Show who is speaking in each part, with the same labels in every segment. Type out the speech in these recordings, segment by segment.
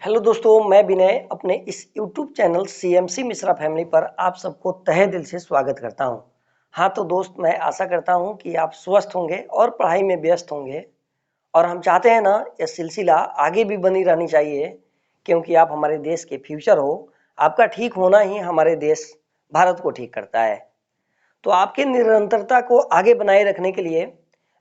Speaker 1: Hello दोस्तों, मैं विनय अपने इस YouTube channel CMC Mishra family पर आप सबको तहे दिल से स्वागत करता हूं। हाँ तो दोस्त, मैं आशा करता हूं कि आप स्वस्थ होंगे और पढ़ाई में व्यस्त होंगे। और हम चाहते हैं ना, यह सिलसिला आगे भी बनी रहनी चाहिए, क्योंकि आप हमारे देश के फ्यूचर हो। आपका ठीक होना ही हमारे देश भारत को ठीक करता है। तो आपके निरंतरता को आगे बनाए रखने के लिए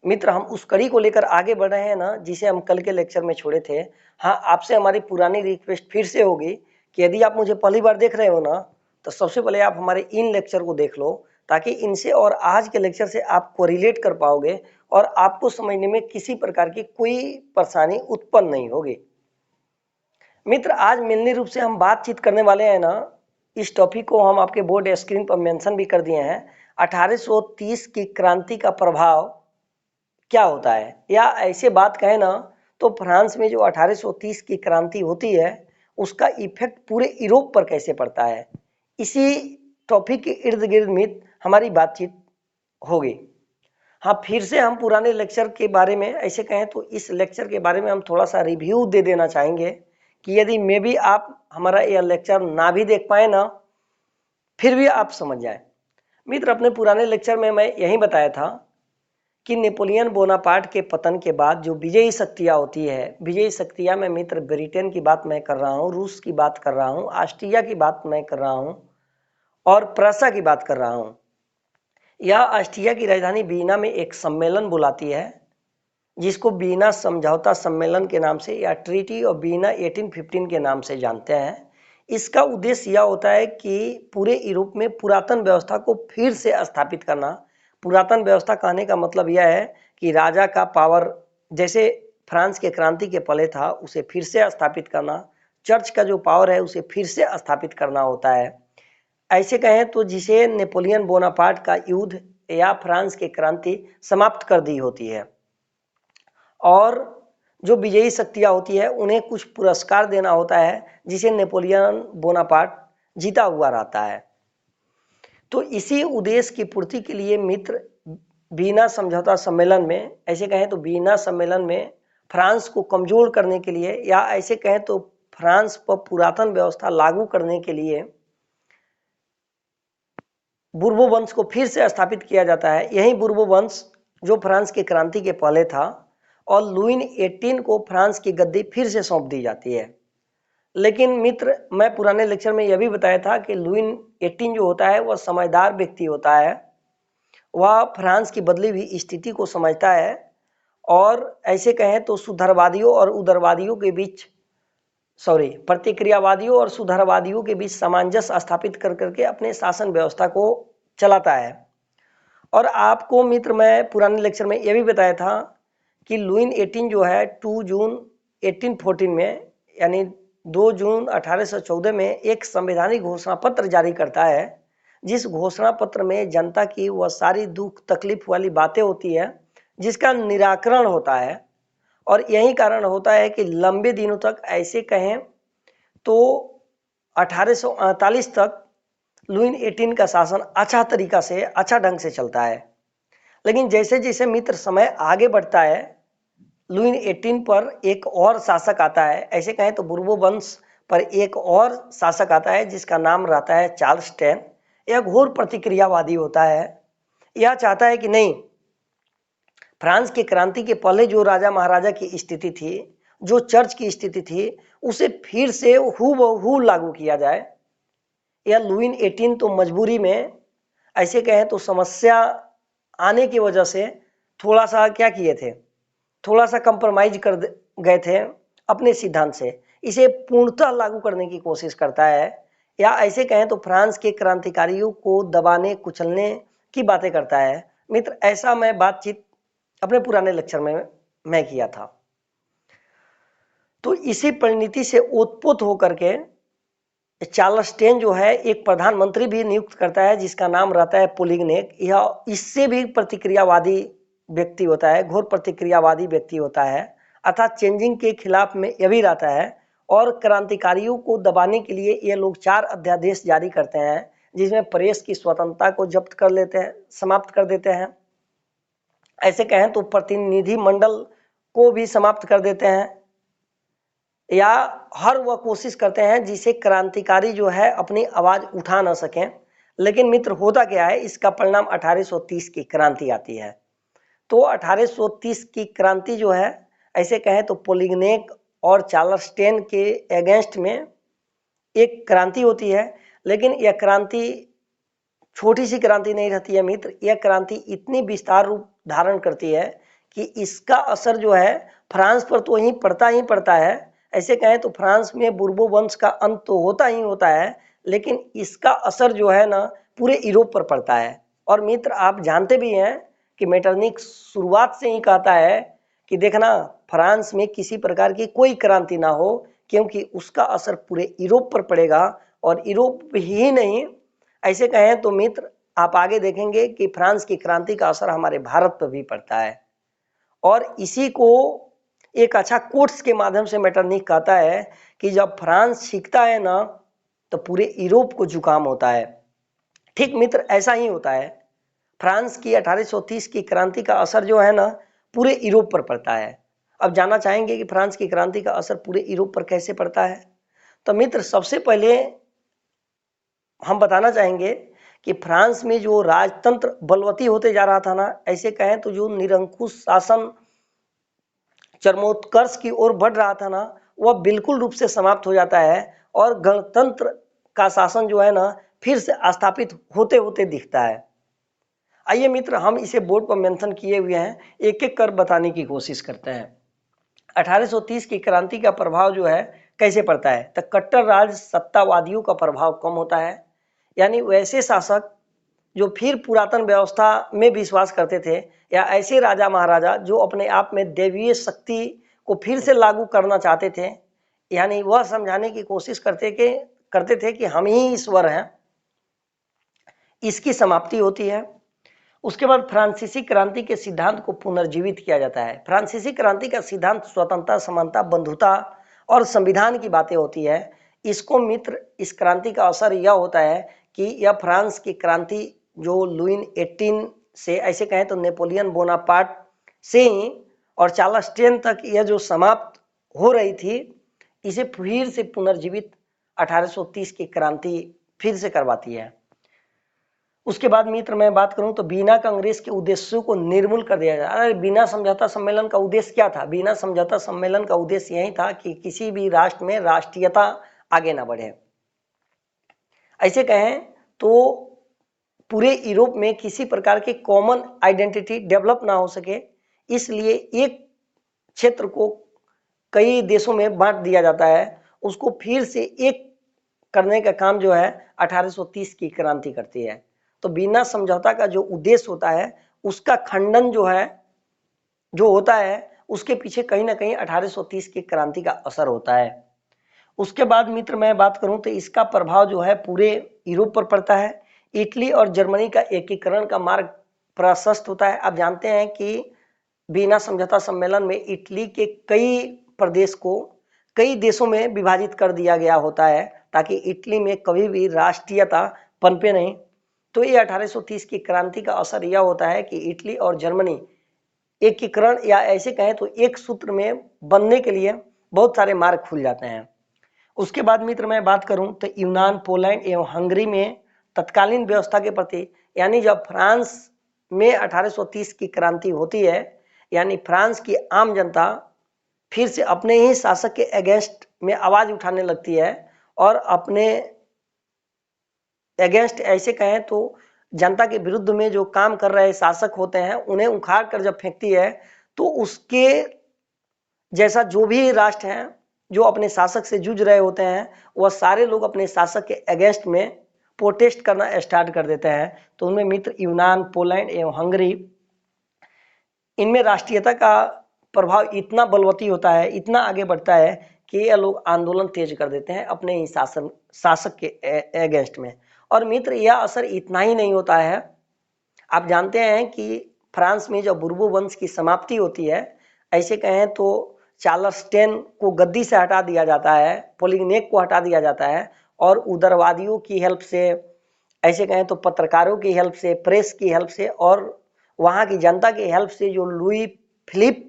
Speaker 1: मित्र, हम उस कड़ी को लेकर आगे बढ़ रहे हैं ना, जिसे हम कल के लेक्चर में छोड़े थे। हाँ, आपसे हमारी पुरानी रिक्वेस्ट फिर से होगी कि यदि आप मुझे पहली बार देख रहे हो ना, तो सबसे पहले आप हमारे इन लेक्चर को देख लो, ताकि इनसे और आज के लेक्चर से आप कोरिलेट कर पाओगे और आपको समझने में किसी प्रकार की कोई परेशानी उत्पन्न नहीं होगी। मित्र, आज मेनली रूप से हम बातचीत करने वाले हैं ना, इस टॉपिक को हम आपके बोर्ड स्क्रीन पर मेंशन भी कर दिए हैं। 1830 की क्रांति का प्रभाव क्या होता है, या ऐसे बात कहें ना, तो फ्रांस में जो 1830 की क्रांति होती है, उसका इफेक्ट पूरे यूरोप पर कैसे पड़ता है, इसी टॉपिक के इर्द गिर्द में हमारी बातचीत होगी। हाँ, फिर से हम पुराने लेक्चर के बारे में ऐसे कहें तो इस लेक्चर के बारे में हम थोड़ा सा रिव्यू दे देना चाहेंगे कि यदि मे भी आप हमारा यह लेक्चर ना भी देख पाए ना, फिर भी आप समझ जाए। मित्र, अपने पुराने लेक्चर में मैं यही बताया था कि नेपोलियन बोनापार्ट के पतन के बाद जो विजयी शक्तियाँ होती है, विजयी शक्तियाँ में मित्र ब्रिटेन की बात मैं कर रहा हूँ, रूस की बात कर रहा हूँ, ऑस्ट्रिया की बात मैं कर रहा हूँ और प्रूसिया की बात कर रहा हूँ। यह ऑस्ट्रिया की राजधानी वीना में एक सम्मेलन बुलाती है, जिसको वीना समझौता सम्मेलन के नाम से या ट्रीटी ऑफ वीना 1815 के नाम से जानते हैं। इसका उद्देश्य यह होता है कि पूरे यूरोप में पुरातन व्यवस्था को फिर से स्थापित करना। पुरातन व्यवस्था कहने का मतलब यह है कि राजा का पावर जैसे फ्रांस के क्रांति के पहले था, उसे फिर से स्थापित करना। चर्च का जो पावर है उसे फिर से स्थापित करना होता है। ऐसे कहें तो जिसे नेपोलियन बोनापार्ट का युद्ध या फ्रांस की क्रांति समाप्त कर दी होती है, और जो विजयी शक्तियाँ होती है उन्हें कुछ पुरस्कार देना होता है, जिसे नेपोलियन बोनापार्ट जीता हुआ रहता है। तो इसी उद्देश्य की पूर्ति के लिए मित्र वीना समझौता सम्मेलन में, ऐसे कहें तो वीना सम्मेलन में फ्रांस को कमजोर करने के लिए, या ऐसे कहें तो फ्रांस पर पुरातन व्यवस्था लागू करने के लिए बुर्बो वंश को फिर से स्थापित किया जाता है। यही बुर्बो वंश जो फ्रांस की क्रांति के पहले था, और लुइन 18 को फ्रांस की गद्दी फिर से सौंप दी जाती है। लेकिन मित्र, मैं पुराने लेक्चर में यह भी बताया था कि लुइन 18 जो होता है वह समझदार व्यक्ति होता है। वह फ्रांस की बदली हुई स्थिति को समझता है, और ऐसे कहें तो सुधारवादियों और उदारवादियों के बीच प्रतिक्रियावादियों और सुधारवादियों के बीच सामंजस्य स्थापित कर करके अपने शासन व्यवस्था को चलाता है। और आपको मित्र मैं पुराने लेक्चर में यह भी बताया था कि लुइन 18 जो है 2 जून 1814 में, यानी 2 जून 1814 में एक संवैधानिक घोषणा पत्र जारी करता है, जिस घोषणा पत्र में जनता की वह सारी दुख तकलीफ वाली बातें होती है जिसका निराकरण होता है। और यही कारण होता है कि लंबे दिनों तक, ऐसे कहें तो 1848 तक लुइन 18 का शासन अच्छा तरीका से, अच्छा ढंग से चलता है। लेकिन जैसे जैसे मित्र समय आगे बढ़ता है, लुइन 18 पर एक और शासक आता है, ऐसे कहें तो बुर्बो वंश पर एक और शासक आता है जिसका नाम रहता है चार्ल्स टेन। यह घोर प्रतिक्रियावादी होता है। यह चाहता है कि नहीं, फ्रांस की क्रांति के पहले जो राजा महाराजा की स्थिति थी, जो चर्च की स्थिति थी, उसे फिर से हूबहू लागू किया जाए। यह लुइन 18 तो मजबूरी में, ऐसे कहें तो समस्या आने की वजह से थोड़ा सा क्या किए थे, थोड़ा सा कंप्रोमाइज कर गए थे अपने सिद्धांत से। इसे पूर्णतः लागू करने की कोशिश करता है, या ऐसे कहें तो फ्रांस के क्रांतिकारियों को दबाने कुचलने की बातें करता है। मित्र, ऐसा मैं बातचीत अपने पुराने लेक्चर में मैं किया था। तो इसी परिणति से उत्पन्न होकर के चार्ल्स टेन जो है एक प्रधानमंत्री भी नियुक्त करता है, जिसका नाम रहता है पोलिगनेक। यह इससे भी प्रतिक्रियावादी व्यक्ति होता है, घोर प्रतिक्रियावादी व्यक्ति होता है, अर्थात चेंजिंग के खिलाफ में यह भी रहता है। और क्रांतिकारियों को दबाने के लिए ये लोग 4 अध्यादेश जारी करते हैं, जिसमें प्रेस की स्वतंत्रता को जब्त कर लेते हैं, समाप्त कर देते हैं। ऐसे कहें तो प्रतिनिधि मंडल को भी समाप्त कर देते हैं। या हर वह कोशिश करते हैं जिसे क्रांतिकारी जो है अपनी आवाज उठा ना सकें। लेकिन मित्र होता क्या है, इसका परिणाम 1830 की क्रांति आती है। तो 1830 की क्रांति जो है, ऐसे कहें तो पोलिगनेक और चार्लस्टेन के अगेंस्ट में एक क्रांति होती है। लेकिन यह क्रांति छोटी सी क्रांति नहीं रहती है मित्र, यह क्रांति इतनी विस्तार रूप धारण करती है कि इसका असर जो है फ्रांस पर तो ही पड़ता है। ऐसे कहें तो फ्रांस में बुर्बो वंश का अंत तो होता ही होता है, लेकिन इसका असर जो है ना पूरे यूरोप पर पड़ता है। और मित्र आप जानते भी हैं कि मेटरनिक शुरुआत से ही कहता है कि देखना फ्रांस में किसी प्रकार की कोई क्रांति ना हो, क्योंकि उसका असर पूरे यूरोप पर पड़ेगा। और यूरोप ही नहीं, ऐसे कहें तो मित्र आप आगे देखेंगे कि फ्रांस की क्रांति का असर हमारे भारत पर भी पड़ता है। और इसी को एक अच्छा कोट्स के माध्यम से मेटरनिक कहता है कि जब फ्रांस सीखता है ना तो पूरे यूरोप को जुकाम होता है। ठीक मित्र ऐसा ही होता है। फ्रांस की 1830 की क्रांति का असर जो है ना पूरे यूरोप पर पड़ता है। अब जानना चाहेंगे कि फ्रांस की क्रांति का असर पूरे यूरोप पर कैसे पड़ता है। तो मित्र सबसे पहले हम बताना चाहेंगे कि फ्रांस में जो राजतंत्र बलवती होते जा रहा था ना, ऐसे कहें तो जो निरंकुश शासन चरमोत्कर्ष की ओर बढ़ रहा था ना, वह बिल्कुल रूप से समाप्त हो जाता है और गणतंत्र का शासन जो है ना फिर से स्थापित होते होते दिखता है। आइए मित्र हम इसे बोर्ड पर मेंशन किए हुए हैं, एक एक कर बताने की कोशिश करते हैं। 1830 की क्रांति का प्रभाव जो है कैसे पड़ता है, तो कट्टर राज सत्तावादियों का प्रभाव कम होता है। यानी वैसे शासक जो फिर पुरातन व्यवस्था में विश्वास करते थे, या ऐसे राजा महाराजा जो अपने आप में दैवीय शक्ति को फिर से लागू करना चाहते थे, यानी वह समझाने की कोशिश करते थे कि हम ही ईश्वर हैं, इसकी समाप्ति होती है। उसके बाद फ्रांसीसी क्रांति के सिद्धांत को पुनर्जीवित किया जाता है। फ्रांसीसी क्रांति का सिद्धांत स्वतंत्रता, समानता, बंधुता और संविधान की बातें होती है। इसको मित्र इस क्रांति का असर यह होता है कि यह फ्रांस की क्रांति जो लुइन 18 से, ऐसे कहें तो नेपोलियन बोनापार्ट से ही और चार्लस्टेन तक यह जो समाप्त हो रही थी, इसे फिर से पुनर्जीवित 1830 की क्रांति फिर से करवाती है। उसके बाद मित्र मैं बात करूं तो बीना कांग्रेस के उद्देश्यों को निर्मूल कर दिया जाए। अरे बीना समझौता सम्मेलन का उद्देश्य क्या था? बीना समझौता सम्मेलन का उद्देश्य यही था कि किसी भी राष्ट्र में राष्ट्रीयता आगे ना बढ़े। ऐसे कहें तो पूरे यूरोप में किसी प्रकार की कॉमन आइडेंटिटी डेवलप ना हो सके, इसलिए एक क्षेत्र को कई देशों में बांट दिया जाता है। उसको फिर से एक करने का काम जो है 1830 की क्रांति करती है। तो बिना समझौता का जो उद्देश्य होता है उसका खंडन जो होता है उसके पीछे कहीं ना कहीं 1830 की क्रांति का असर होता है। उसके बाद मित्र मैं बात करूं तो इसका प्रभाव जो है पूरे यूरोप पर पड़ता है। इटली और जर्मनी का एकीकरण का मार्ग प्रशस्त होता है। आप जानते हैं कि बिना समझौता सम्मेलन में इटली के कई प्रदेश को कई देशों में विभाजित कर दिया गया होता है, ताकि इटली में कभी भी राष्ट्रीयता पनपे नहीं। तो ये 1830 की क्रांति का असर यह होता है कि इटली और जर्मनी एकीकरण या ऐसे कहें तो एक सूत्र में बनने के लिए बहुत सारे मार्ग खुल जाते हैं। उसके बाद मित्र मैं बात करूं तो यूनान, पोलैंड एवं हंगरी में तत्कालीन व्यवस्था के प्रति, यानी जब फ्रांस में 1830 की क्रांति होती है, यानी फ्रांस की आम जनता फिर से अपने ही शासक के अगेंस्ट में आवाज उठाने लगती है और अपने अगेंस्ट ऐसे कहें तो जनता के विरुद्ध में जो काम कर रहे शासक होते हैं उन्हें उखाड़ कर जब फेंकती है, तो उसके जैसा जो भी राष्ट्र हैं जो अपने शासक से जूझ रहे होते हैं, वह सारे लोग अपने शासक के अगेंस्ट में प्रोटेस्ट करना स्टार्ट कर देते हैं। तो उनमें मित्र यूनान, पोलैंड एवं हंगरी, इनमें राष्ट्रीयता का प्रभाव इतना बलवती होता है, इतना आगे बढ़ता है कि ये लोग आंदोलन तेज कर देते हैं अपने ही शासक के अगेंस्ट में। और मित्र यह असर इतना ही नहीं होता है। आप जानते हैं कि फ्रांस में जब बुर्बो वंश की समाप्ति होती है, ऐसे कहें तो चार्लस्टेन को गद्दी से हटा दिया जाता है, पोलिगनेक को हटा दिया जाता है और उदारवादियों की हेल्प से, ऐसे कहें तो पत्रकारों की हेल्प से, प्रेस की हेल्प से और वहाँ की जनता की हेल्प से जो लुई फिलिप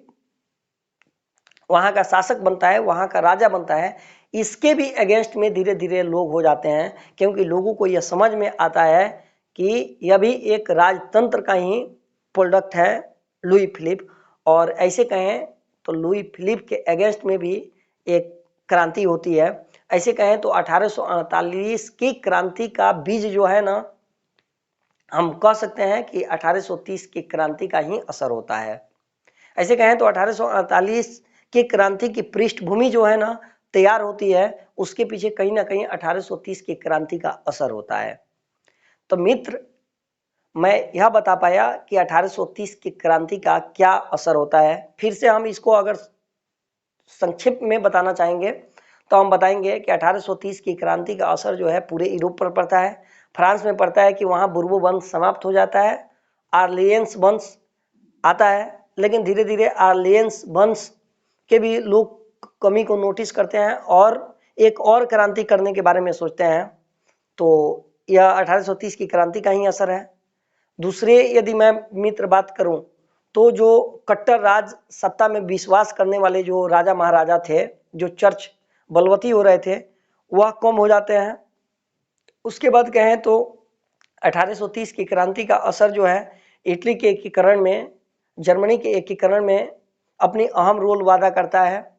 Speaker 1: वहाँ का शासक बनता है, वहाँ का राजा बनता है, इसके भी अगेंस्ट में धीरे धीरे लोग हो जाते हैं, क्योंकि लोगों को यह समझ में आता है कि यह भी एक राजतंत्र का ही प्रोडक्ट है, लुई फिलिप। और ऐसे कहें तो लुई फिलिप के अगेंस्ट में भी एक क्रांति होती है। ऐसे कहें तो 1848 की क्रांति का बीज जो है ना, हम कह सकते हैं कि 1830 की क्रांति का ही असर होता है। ऐसे कहें तो 1848 की क्रांति की पृष्ठभूमि जो है ना तैयार होती है, उसके पीछे कहीं ना कहीं 1830 की क्रांति का असर होता है। तो मित्र, मैं यह बता पाया कि 1830 की क्रांति का क्या असर होता है। फिर से हम इसको अगर संक्षिप्त में बताना चाहेंगे तो हम बताएंगे कि 1830 की क्रांति का असर जो है पूरे यूरोप पर पड़ता है। फ्रांस में पड़ता है कि वहाँ बुर्बो वंश समाप्त हो जाता है, आर्लियंस वंश आता है, लेकिन धीरे धीरे आर्लियंस वंश के भी लोग कमी को नोटिस करते हैं और एक और क्रांति करने के बारे में सोचते हैं। तो यह 1830 की क्रांति का ही असर है। दूसरे यदि मैं मित्र बात करूं तो जो कट्टर राज सत्ता में विश्वास करने वाले जो राजा महाराजा थे, जो चर्च बलवती हो रहे थे, वह कम हो जाते हैं। उसके बाद कहें तो 1830 की क्रांति का असर जो है इटली के एकीकरण में, जर्मनी के एकीकरण में अपनी अहम रोल वादा करता है।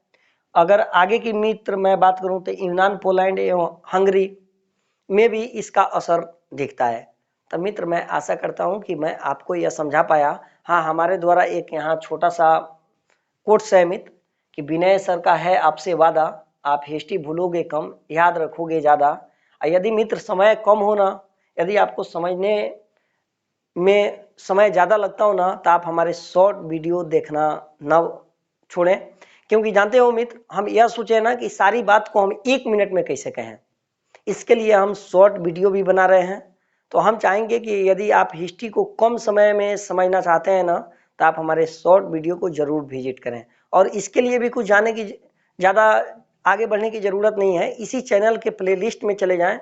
Speaker 1: अगर आगे की मित्र मैं बात करूं तो यूनान, पोलैंड एवं हंगरी में भी इसका असर दिखता है। तो मित्र, मैं आशा करता हूं कि मैं आपको यह समझा पाया। हाँ, हमारे द्वारा एक यहाँ छोटा सा कोट्स है मित्र कि विनय सर का है आपसे वादा, आप हिस्ट्री भूलोगे कम, याद रखोगे ज़्यादा। यदि मित्र समय कम हो ना, यदि आपको समझने में समय ज़्यादा लगता हो ना, तो आप हमारे शॉर्ट वीडियो देखना न छोड़ें। क्योंकि जानते हो मित्र, हम यह सोचे ना कि सारी बात को हम 1 मिनट में कैसे कहें, इसके लिए हम शॉर्ट वीडियो भी बना रहे हैं। तो हम चाहेंगे कि यदि आप हिस्ट्री को कम समय में समझना चाहते हैं ना, तो आप हमारे शॉर्ट वीडियो को जरूर विजिट करें। और इसके लिए भी कुछ जाने की, ज़्यादा आगे बढ़ने की ज़रूरत नहीं है। इसी चैनल के प्लेलिस्ट में चले जाएं,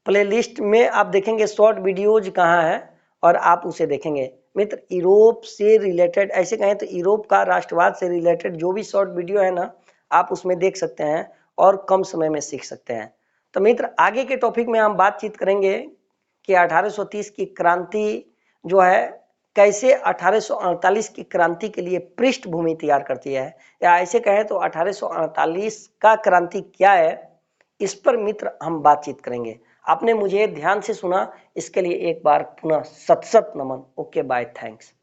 Speaker 1: प्लेलिस्ट में आप देखेंगे शॉर्ट वीडियोज कहाँ है और आप उसे देखेंगे। मित्र, यूरोप से रिलेटेड, ऐसे कहें तो यूरोप का राष्ट्रवाद से रिलेटेड जो भी शॉर्ट वीडियो है ना, आप उसमें देख सकते हैं और कम समय में सीख सकते हैं। तो मित्र, आगे के टॉपिक में हम बातचीत करेंगे कि 1830 की क्रांति जो है कैसे 1848 की क्रांति के लिए पृष्ठभूमि तैयार करती है, या ऐसे कहें तो 1848 का क्रांति क्या है, इस पर मित्र हम बातचीत करेंगे। आपने मुझे ध्यान से सुना, इसके लिए एक बार पुनः सत सत नमन। Okay, bye, thanks.